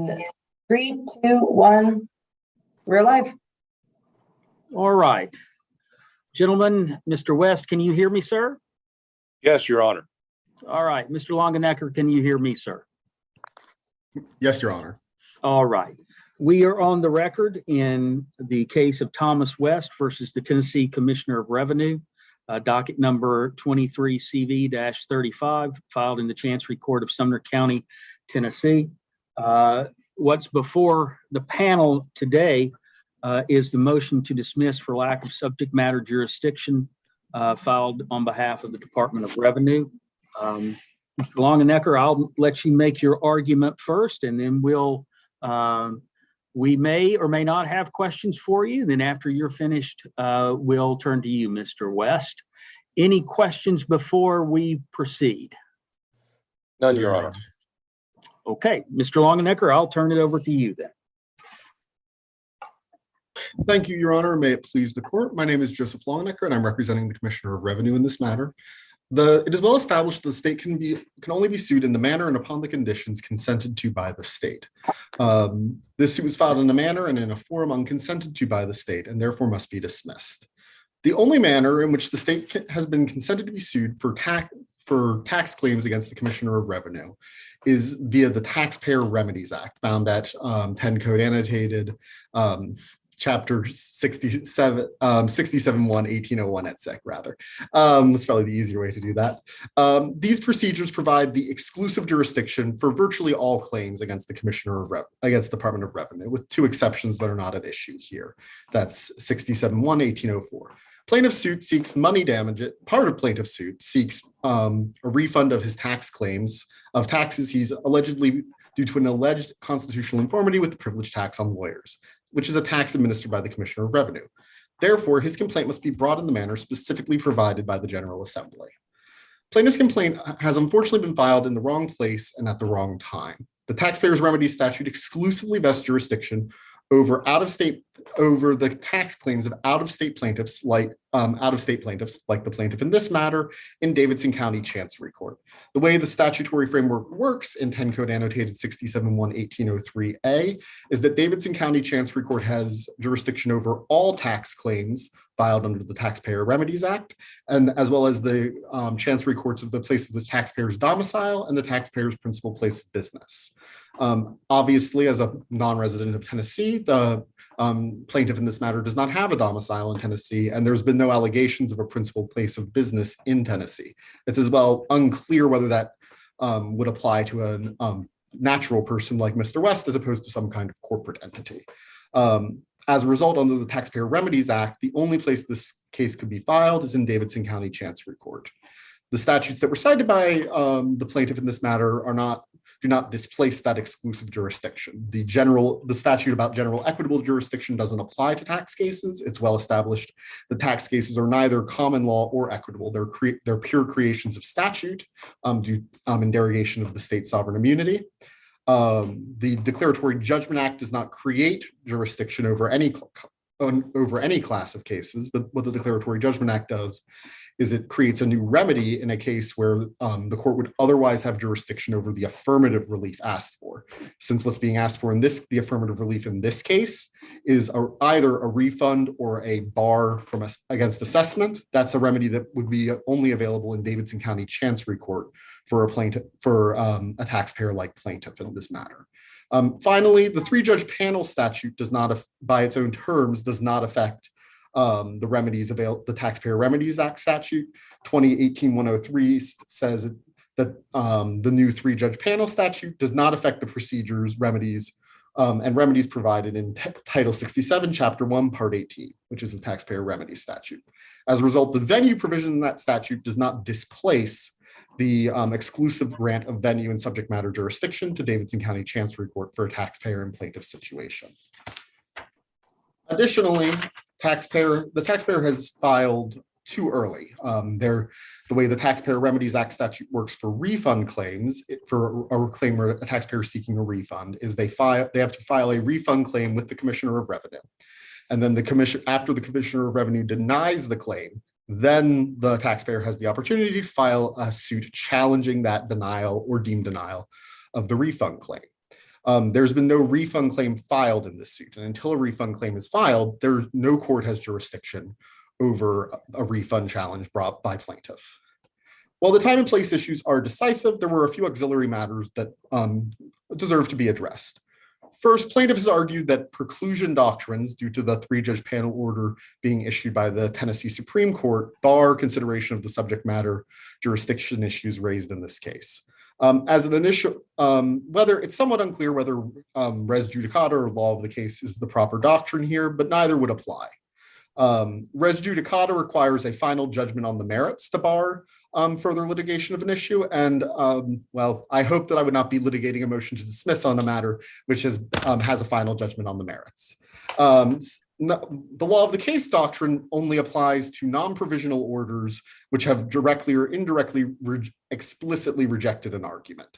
in 3, 2, 1. We're live. All right. Gentlemen, Mr. West, can you hear me, sir? Yes, Your Honor. All right. Mr. Longenecker, can you hear me, sir? Yes, Your Honor. All right. We are on the record in the case of Thomas West versus the Tennessee Commissioner of Revenue, docket number 23 CV-35, filed in the Chancery Court of Sumner County, Tennessee. What's before the panel today is the motion to dismiss for lack of subject matter jurisdiction filed on behalf of the Department of Revenue. Mr. Longenecker, I'll let you make your argument first, and then we may or may not have questions for you. Then after you're finished, we'll turn to you, Mr. West. Any questions before we proceed? None, Your Honor. Okay, Mr. Longenecker, I'll turn it over to you then. Thank you, Your Honor. May it please the court. My name is Joseph Longenecker, and I'm representing the Commissioner of Revenue in this matter. It is well established that the state can only be sued in the manner and upon the conditions consented to by the state. This suit was filed in a manner and in a form unconsented to by the state, and therefore must be dismissed. The only manner in which the state has been consented to be sued for tax claims against the Commissioner of Revenue is via the Taxpayer Remedies Act, found at 10 Code Annotated, Chapter 67, 67-1, 1801 et sec, rather. That's probably the easier way to do that. These procedures provide the exclusive jurisdiction for virtually all claims against the against the Department of Revenue, with two exceptions that are not at issue here. That's 67-1, 1804. Plaintiff's suit seeks money damage. Part of plaintiff's suit seeks a refund of his tax claims of taxes he's allegedly due to an alleged constitutional conformity with the privilege tax on lawyers, which is a tax administered by the Commissioner of Revenue. Therefore, his complaint must be brought in the manner specifically provided by the General Assembly. Plaintiff's complaint has unfortunately been filed in the wrong place and at the wrong time. The Taxpayers Remedy Statute exclusively vests jurisdiction over the tax claims of out-of-state plaintiffs like the plaintiff in this matter in Davidson County Chancery Court. The way the statutory framework works in 10 Code Annotated 67-1-1803A is that Davidson County Chancery Court has jurisdiction over all tax claims filed under the Taxpayer Remedies Act, and as well as the Chancery Courts of the place of the taxpayer's domicile and the taxpayer's principal place of business. Obviously, as a non-resident of Tennessee, the plaintiff in this matter does not have a domicile in Tennessee, and there's been no allegations of a principal place of business in Tennessee. It's as well unclear whether that would apply to a natural person like Mr. West as opposed to some kind of corporate entity. As a result, under the Taxpayer Remedies Act, the only place this case could be filed is in Davidson County Chancery Court. The statutes that were cited by the plaintiff in this matter do not displace that exclusive jurisdiction. The statute about general equitable jurisdiction doesn't apply to tax cases. It's well established that tax cases are neither common law or equitable. They're pure creations of statute in derogation of the state's sovereign immunity. The Declaratory Judgment Act does not create jurisdiction over any class of cases. What the Declaratory Judgment Act does is it creates a new remedy in a case where the court would otherwise have jurisdiction over the affirmative relief asked for. Since what's being asked for in the affirmative relief in this case is either a refund or a bar against assessment, that's a remedy that would be only available in Davidson County Chancery Court for a taxpayer-like plaintiff in this matter. Finally, the three-judge panel statute does not, by its own terms, does not affect the remedies available. The Taxpayer Remedies Act statute 2018-103 says that the new three-judge panel statute does not affect the procedures, remedies, and remedies provided in Title 67, Chapter 1, Part 18, which is the Taxpayer Remedies statute. As a result, the venue provision in that statute does not displace the exclusive grant of venue and subject matter jurisdiction to Davidson County Chancery Court for a taxpayer and plaintiff situation. Additionally, the taxpayer has filed too early. The way the Taxpayer Remedies Act statute works for refund claims, for a claim where a taxpayer is seeking a refund, is they have to file a refund claim with the Commissioner of Revenue. And then after the Commissioner of Revenue denies the claim, then the taxpayer has the opportunity to file a suit challenging that denial or deemed denial of the refund claim. There's been no refund claim filed in this suit. And until a refund claim is filed, no court has jurisdiction over a refund challenge brought by plaintiff. While the time and place issues are decisive, there were a few auxiliary matters that deserve to be addressed. First, plaintiff has argued that preclusion doctrines, due to the 3-judge panel order being issued by the Tennessee Supreme Court, bar consideration of the subject matter jurisdiction issues raised in this case. As an initial, whether it's somewhat unclear whether res judicata or law of the case is the proper doctrine here, but neither would apply. Res judicata requires a final judgment on the merits to bar further litigation of an issue. And well, I hope that I would not be litigating a motion to dismiss on a matter which has a final judgment on the merits. The law of the case doctrine only applies to non-provisional orders which have directly or indirectly explicitly rejected an argument.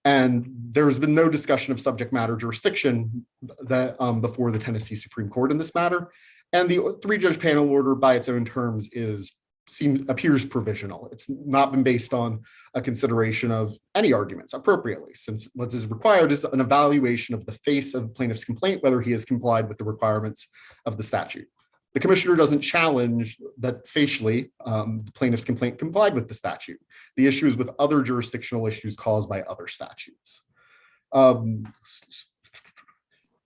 And there's been no discussion of subject matter jurisdiction that before the Tennessee Supreme Court in this matter. And the 3-judge panel order by its own terms appears provisional. It's not been based on a consideration of any arguments appropriately, since what is required is an evaluation of the face of the plaintiff's complaint, whether he has complied with the requirements of the statute. The commissioner doesn't challenge that facially the plaintiff's complaint complied with the statute. The issue is with other jurisdictional issues caused by other statutes.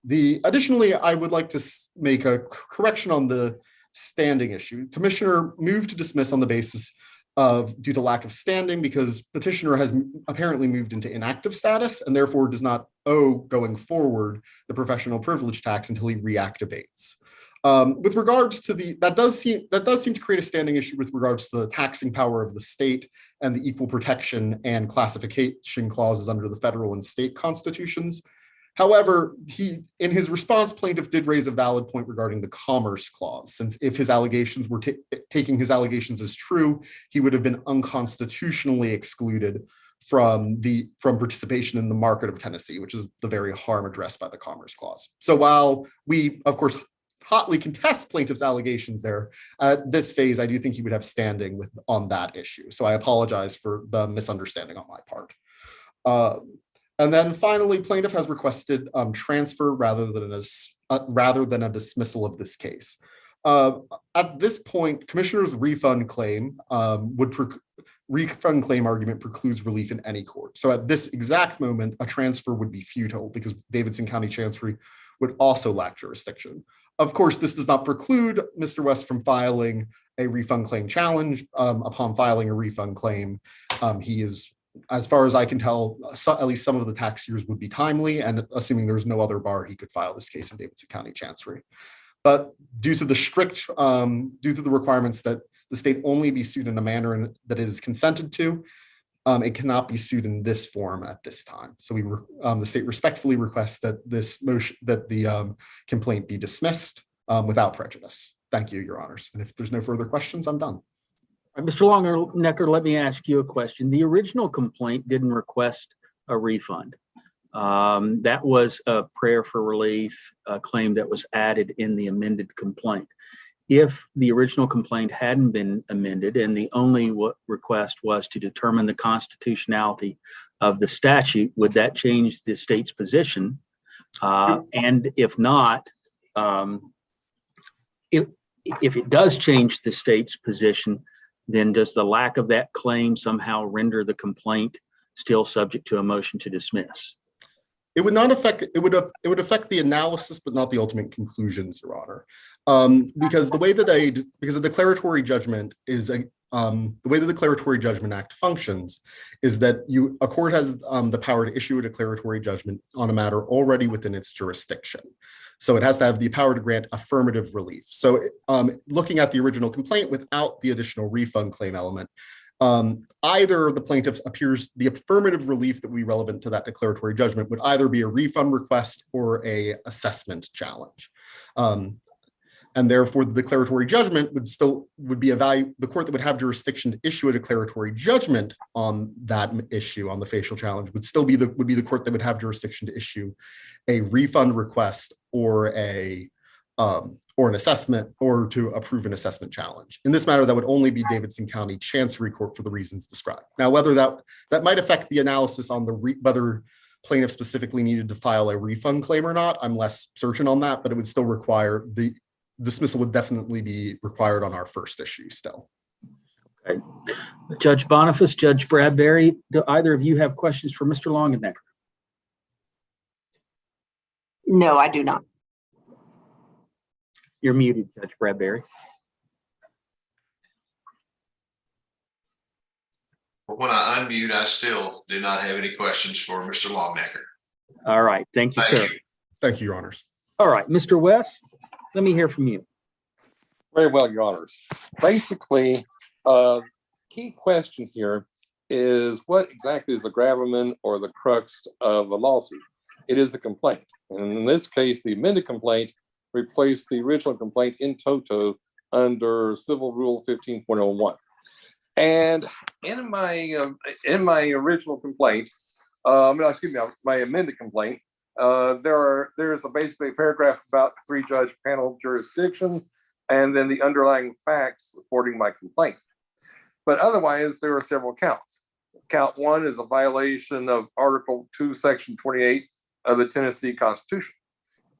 Additionally, I would like to make a correction on the standing issue. Commissioner moved to dismiss on the basis of due to lack of standing because petitioner has apparently moved into inactive status and therefore does not owe going forward the professional privilege tax until he reactivates. With regards to that does seem to create a standing issue with regards to the taxing power of the state and the equal protection and classification clauses under the federal and state constitutions. However, in his response, plaintiff did raise a valid point regarding the Commerce Clause, since if his allegations were taking his allegations as true, he would have been unconstitutionally excluded from participation in the market of Tennessee, which is the very harm addressed by the Commerce Clause. So while we, of course, hotly contest plaintiff's allegations there, at this phase, I do think he would have standing on that issue. So I apologize for the misunderstanding on my part. And then finally, plaintiff has requested transfer rather than a dismissal of this case. At this point, commissioner's refund claim argument precludes relief in any court. So at this exact moment, a transfer would be futile because Davidson County Chancery would also lack jurisdiction. Of course, this does not preclude Mr. West from filing a refund claim challenge. Upon filing a refund claim, he is, as far as I can tell, at least some of the tax years would be timely, and assuming there's no other bar, he could file this case in Davidson County Chancery. But due to the requirements that the state only be sued in a manner that it is consented to, it cannot be sued in this form at this time. So the state respectfully requests that the complaint be dismissed without prejudice. Thank you, Your Honors. And if there's no further questions, I'm done. Mr. Longenecker, let me ask you a question. The original complaint didn't request a refund. That was a prayer for relief, a claim that was added in the amended complaint. If the original complaint hadn't been amended and the only request was to determine the constitutionality of the statute, would that change the state's position? And if not, if it does change the state's position, then does the lack of that claim somehow render the complaint still subject to a motion to dismiss? It would not affect, it would affect the analysis, but not the ultimate conclusions, Your Honor. Because the way that a declaratory judgment is the way the Declaratory Judgment Act functions is that a court has the power to issue a declaratory judgment on a matter already within its jurisdiction. So it has to have the power to grant affirmative relief. So looking at the original complaint without the additional refund claim element, either the plaintiff's the affirmative relief that would be relevant to that declaratory judgment would either be a refund request or a assessment challenge. And therefore the declaratory judgment would be the court that would have jurisdiction to issue a declaratory judgment on that issue, on the facial challenge, would be the court that would have jurisdiction to issue a refund request or an assessment, or to approve an assessment challenge. In this matter, that would only be Davidson County Chancery Court for the reasons described. Now, whether that might affect the analysis on whether plaintiff specifically needed to file a refund claim or not. I'm less certain on that, but it would still require the dismissal would definitely be required on our first issue still. Okay. Judge Boniface, Judge Bradberry, do either of you have questions for Mr. Longenecker? No, I do not. You're muted, Judge Bradberry. When I unmute, I still do not have any questions for Mr. Longnecker. All right. Thank you, sir. Thank you, Your Honors. All right, Mr. West, let me hear from you. Very well, Your Honors. Basically, key question here is what exactly is the gravamen or the crux of a lawsuit? It is a complaint. And in this case, the amended complaint replaced the original complaint in toto under Civil Rule 15.01. And in my original complaint, my amended complaint, there's basically a paragraph about three-judge panel jurisdiction, and then the underlying facts supporting my complaint. But otherwise, there are several counts. Count 1 is a violation of Article 2, Section 28 of the Tennessee Constitution.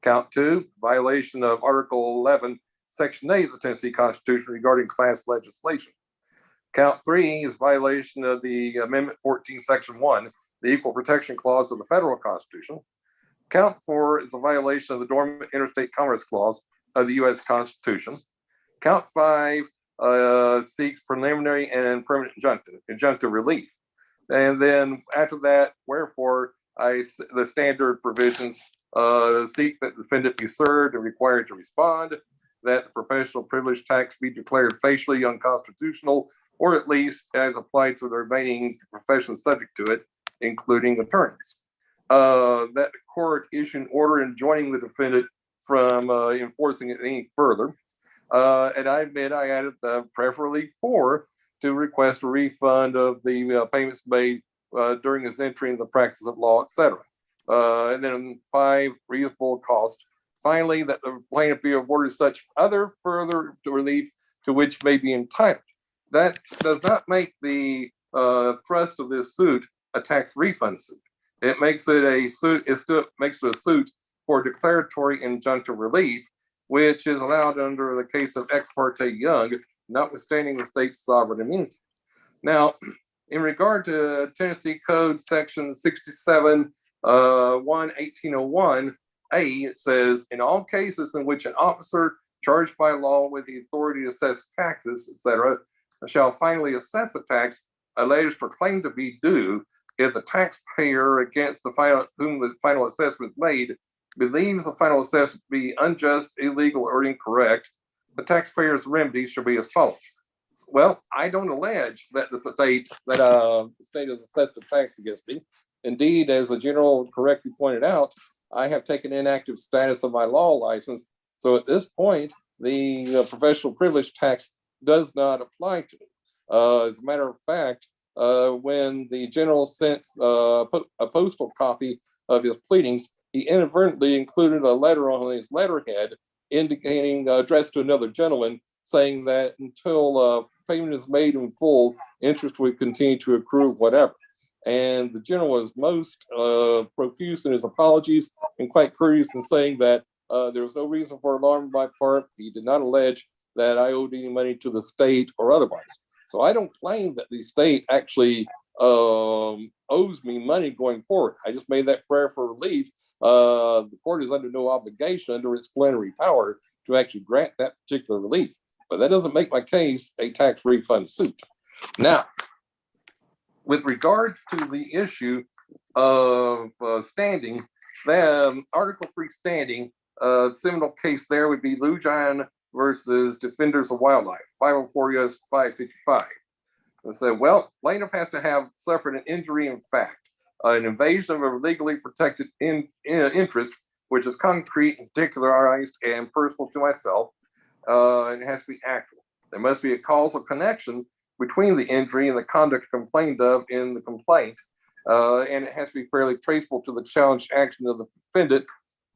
Count 2, violation of Article 11, Section 8 of the Tennessee Constitution regarding class legislation. Count 3 is violation of the Amendment 14, Section 1, the Equal Protection Clause of the Federal Constitution. Count 4 is a violation of the Dormant Interstate Commerce Clause of the U.S. Constitution. Count 5 seeks preliminary and permanent injunctive relief. And then after that, wherefore, the standard provisions seek that the defendant be served and required to respond, that the professional privilege tax be declared facially unconstitutional, or at least as applied to the remaining professions subject to it, including attorneys. That the court issue an order enjoining the defendant from enforcing it any further. And I admit I added the preferably 4 to request a refund of the payments made during his entry into the practice of law, etc. And then 5, reasonable cost. Finally, that the plaintiff be awarded such other further relief to which may be entitled. That does not make the thrust of this suit a tax refund suit. It makes it a suit. It still makes it a suit for declaratory injunctive relief, which is allowed under the case of Ex parte Young, notwithstanding the state's sovereign immunity. Now, in regard to Tennessee Code Section 67, 1801A, it says, in all cases in which an officer charged by law with the authority to assess taxes, etc., shall finally assess a tax alleged or claimed to be due if the taxpayer against whom the final assessment is made believes the final assessment to be unjust, illegal, or incorrect, the taxpayer's remedy should be as follows. Well, I don't allege that the state has assessed a tax against me. Indeed, as the general correctly pointed out, I have taken inactive status of my law license. So at this point, the professional privilege tax does not apply to me. As a matter of fact, when the general sent a postal copy of his pleadings, he inadvertently included a letter on his letterhead indicating addressed to another gentleman saying that until payment is made in full, interest would continue to accrue, whatever. And the general was most profuse in his apologies and quite courteous in saying that there was no reason for alarm on my part. He did not allege that I owed any money to the state or otherwise. So I don't claim that the state actually owes me money going forward. I just made that prayer for relief. The court is under no obligation under its plenary power to actually grant that particular relief. But that doesn't make my case a tax refund suit. Now, with regard to the issue of standing, then Article 3 standing, seminal case there would be Lujan versus Defenders of Wildlife, 504 U.S. 555. I said, well, plaintiff has to have suffered an injury in fact, an invasion of a legally protected interest, which is concrete and particularized and personal to myself, and it has to be actual. There must be a causal connection between the injury and the conduct complained of in the complaint, and it has to be fairly traceable to the challenged action of the defendant.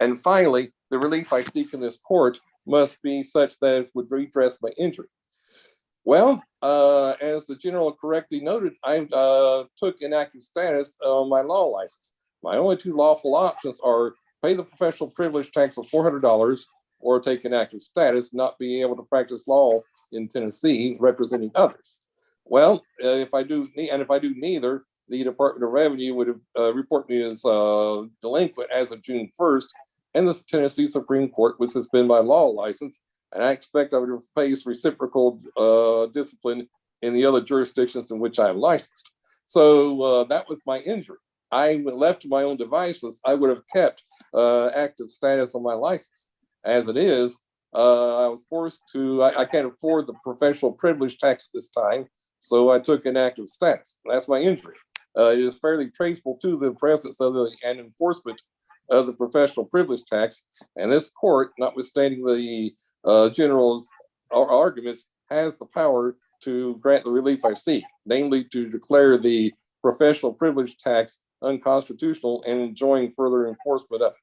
And finally, the relief I seek in this court must be such that it would redress my injury. Well, as the general correctly noted, I took inactive status on my law license. My only two lawful options are pay the professional privilege tax of $400 or take an active status, not being able to practice law in Tennessee representing others. Well, if I do neither, the Department of Revenue would report me as delinquent as of June 1st, and the Tennessee Supreme Court would suspend my law license, and I expect I would face reciprocal discipline in the other jurisdictions in which I am licensed. So that was my injury. I, when left to my own devices, I would have kept active status on my license. As it is, I was forced to, I can't afford the professional privilege tax at this time, so I took an active status. That's my injury. It is fairly traceable to the presence of and enforcement of the professional privilege tax, and this court, notwithstanding the general's arguments, has the power to grant the relief I seek, namely to declare the professional privilege tax unconstitutional and enjoin further enforcement of it.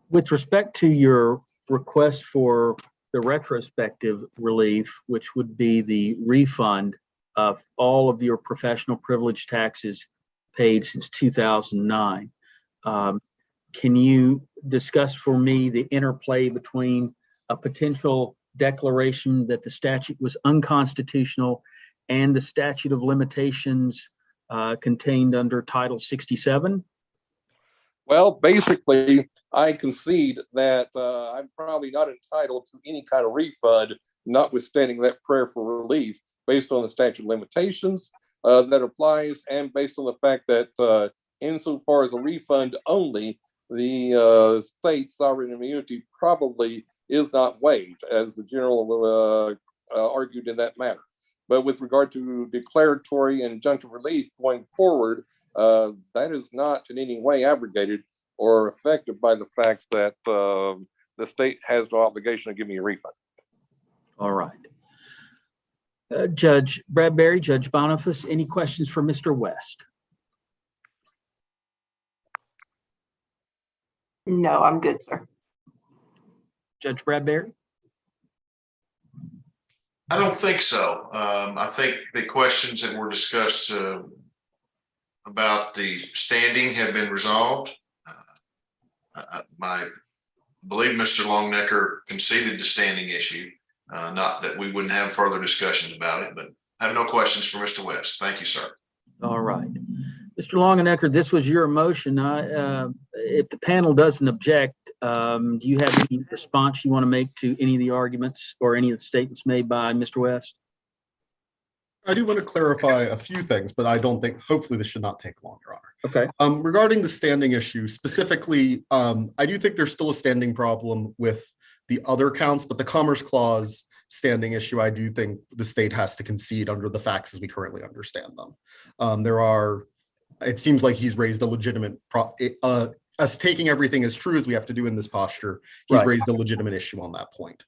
With respect to your request for the retrospective relief, which would be the refund of all of your professional privilege taxes paid since 2009, can you discuss for me the interplay between a potential declaration that the statute was unconstitutional and the statute of limitations contained under Title 67? Well, basically, I concede that I'm probably not entitled to any kind of refund, notwithstanding that prayer for relief, based on the statute of limitations that applies, and based on the fact that insofar as a refund only, the state sovereign immunity probably is not waived, as the general argued in that matter. But with regard to declaratory and injunctive relief going forward, that is not in any way abrogated or affected by the fact that the state has no obligation to give me a refund. All right. Judge Bradberry, Judge Boniface, any questions for Mr. West? No, I'm good, sir. Judge Bradberry? I don't think so. I think the questions that were discussed about the standing have been resolved. I believe Mr. Longnecker conceded the standing issue, not that we wouldn't have further discussions about it, but I have no questions for Mr. West. Thank you, sir. All right. Mr. Longnecker, this was your motion. If the panel doesn't object, do you have any response you want to make to any of the arguments or any of the statements made by Mr. West? I do want to clarify a few things, but I don't think, hopefully this should not take long, Your Honor. Okay. Regarding the standing issue, specifically, I do think there's still a standing problem with the other counts, but the Commerce Clause standing issue, I do think the state has to concede under the facts as we currently understand them. It seems like he's raised a legitimate, us taking everything as true as we have to do in this posture, he's raised a legitimate issue on that point.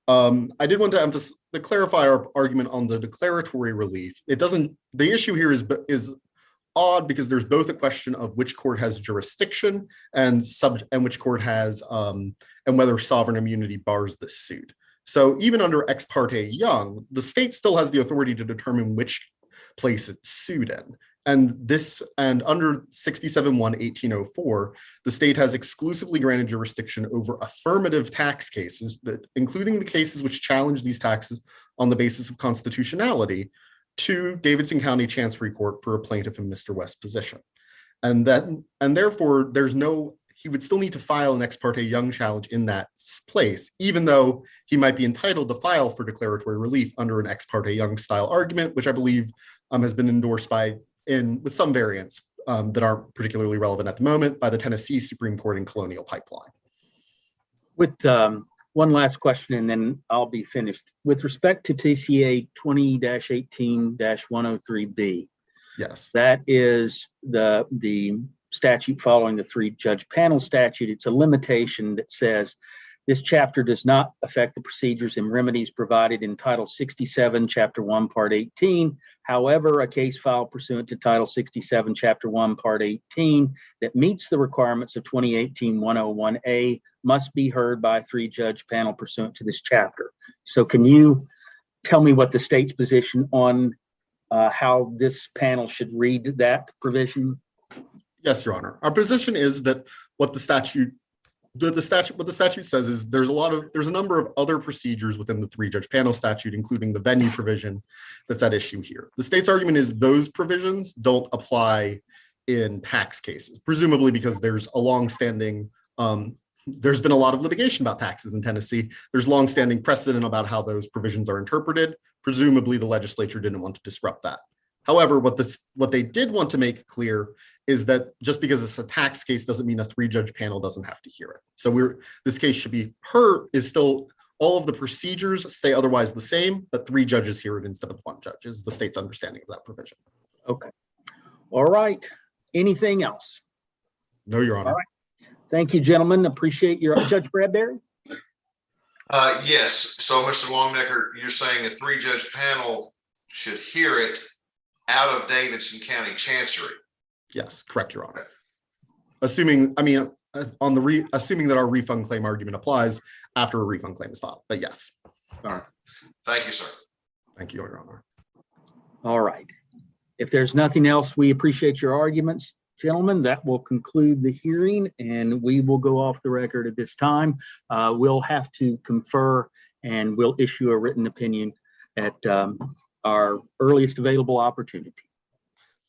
I did want to clarify our argument on the declaratory relief. The issue here is odd because there's both a question of which court has jurisdiction and which court has, and whether sovereign immunity bars the suit. So even under Ex parte Young, the state still has the authority to determine which place it's sued in. And under 67-1-1804, the state has exclusively granted jurisdiction over affirmative tax cases, including the cases which challenge these taxes on the basis of constitutionality, to Davidson County Chancery Court for a plaintiff in Mr. West's position. And therefore, he would still need to file an Ex parte Young challenge in that place, even though he might be entitled to file for declaratory relief under an Ex parte Young style argument, which I believe has been endorsed with some variants that aren't particularly relevant at the moment by the Tennessee Supreme Court in Colonial Pipeline. With one last question, and then I'll be finished. With respect to TCA 20-18-103B, yes, that is the statute following the 3-judge panel statute. It's a limitation that says this chapter does not affect the procedures and remedies provided in Title 67, Chapter 1, Part 18. However, a case filed pursuant to Title 67, Chapter 1, Part 18 that meets the requirements of 2018-101A must be heard by a 3-judge panel pursuant to this chapter. So can you tell me what the state's position on how this panel should read that provision? Yes, Your Honor. Our position is that what the statute says is there's a number of other procedures within the 3-judge panel statute, including the venue provision that's at issue here. The state's argument is those provisions don't apply in tax cases, presumably because there's a longstanding, there's been a lot of litigation about taxes in Tennessee. There's longstanding precedent about how those provisions are interpreted. Presumably the legislature didn't want to disrupt that. However, what they did want to make clear is that just because it's a tax case doesn't mean a 3-judge panel doesn't have to hear it. So this case should be heard, is still, all of the procedures stay otherwise the same, but 3 judges hear it instead of 1 judge is the state's understanding of that provision. Okay. All right. Anything else? No, Your Honor. All right. Thank you, gentlemen. Appreciate your, Judge Bradberry? Yes. So, Mr. Longnecker, you're saying a 3-judge panel should hear it out of Davidson County Chancery? Yes, correct, Your Honor. Assuming that our refund claim argument applies after a refund claim is filed, but yes. All right. Thank you, sir. Thank you, Your Honor. All right. If there's nothing else, we appreciate your arguments, gentlemen. That will conclude the hearing, and we will go off the record at this time. We'll have to confer, and we'll issue a written opinion at our earliest available opportunity.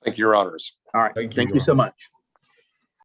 Thank you, Your Honors. All right. Thank you, Thank you Your so much.